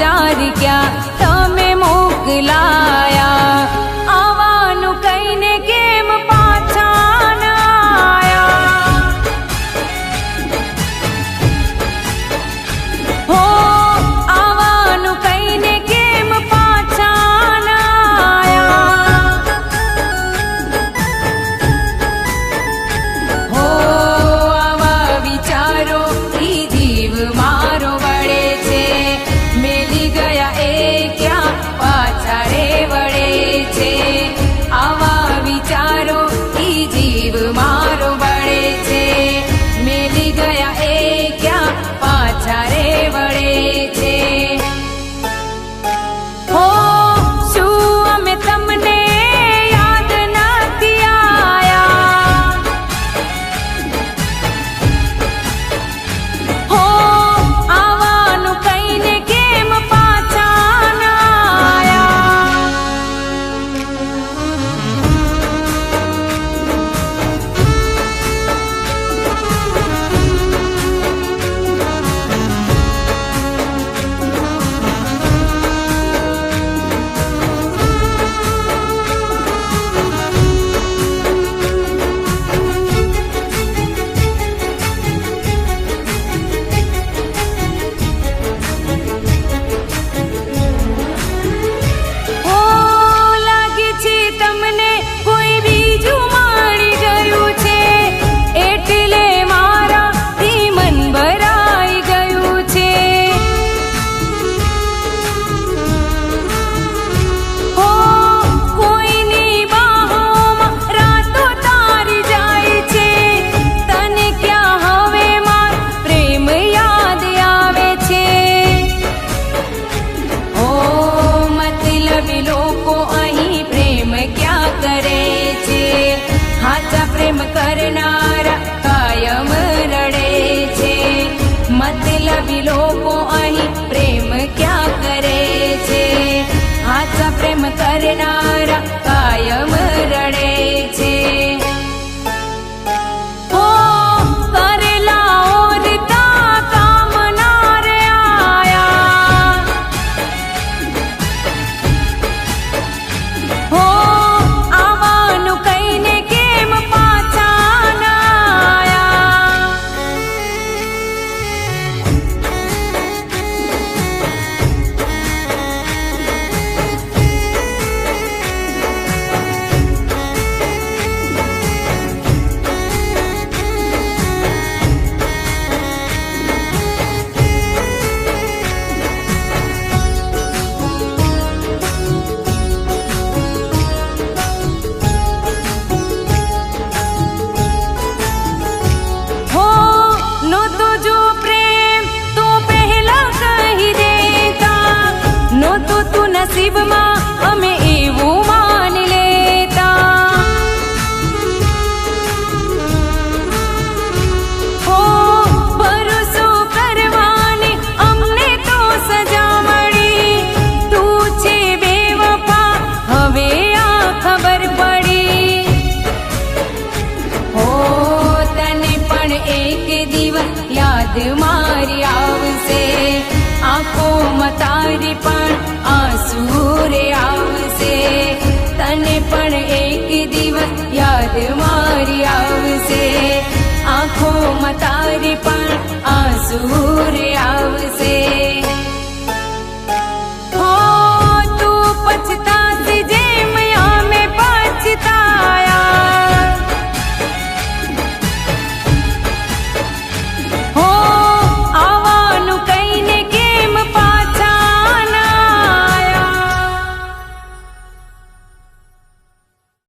વિચાર ક્યાં તમે મોકલાયા, આવવાનું કહીને કેમ પાછા ના આયા? હો આવવાનું કહીને કેમ પાછા ના આયા? હો આવા વિચારો થી જીવ મારો વળે છે, મેલી ગયા એ ક્યાં પાછા રે વળે છે. આવા વિચારો થી જીવ મારો વળે છે, મેલી ગયા એ ક્યાં પાછા રે વળે છે. હો શું અમે તમને યાદ નથી આયા? હો આવવાનું કહીને કેમ પાછા ના આયા? ઓ લાગે છે તમને કોઈ બીજું મળી ગયું છે, એટલે મારાથી મન ભરાઈ ગયું છે. હો કોઈની બાહોમાં રાતો તારી જાય છે, તને ક્યાં હવે માર પ્રેમ યાદ આવે છે. ઓ મતલબી લોકો અહીં પ્રેમ ક્યાં કરે છે, હાચા પ્રેમ કરનારા કાયમ રડે છે. મતલબી લોકો અહીં પ્રેમ ક્યાં કરે છે, હાચા પ્રેમ કરનારા કાયમ રડે છે. હો કરેલા ઓરતા કામ ના રે આયા. હો આવવાનું કહીને કેમ પાછા ના આયા? હો નહોતો જો પ્રેમ તો પહેલા કહી દેતા, નહોતો તું નસીબમાં અમે એવું માની લેતા. હો ભરોસો કરવાની અમને તો સજા મળી, તું છે બેવફા હવે આ ખબર પડી. હો તને પણ એક દિવસ યાદ મારી આવશે, આંખોમાં તારી પણ આંસુ રે આવશે. તને પણ એક દિવસ યાદ મારી આવશે, આંખોમાં તારી પણ આંસુ રે આવશે.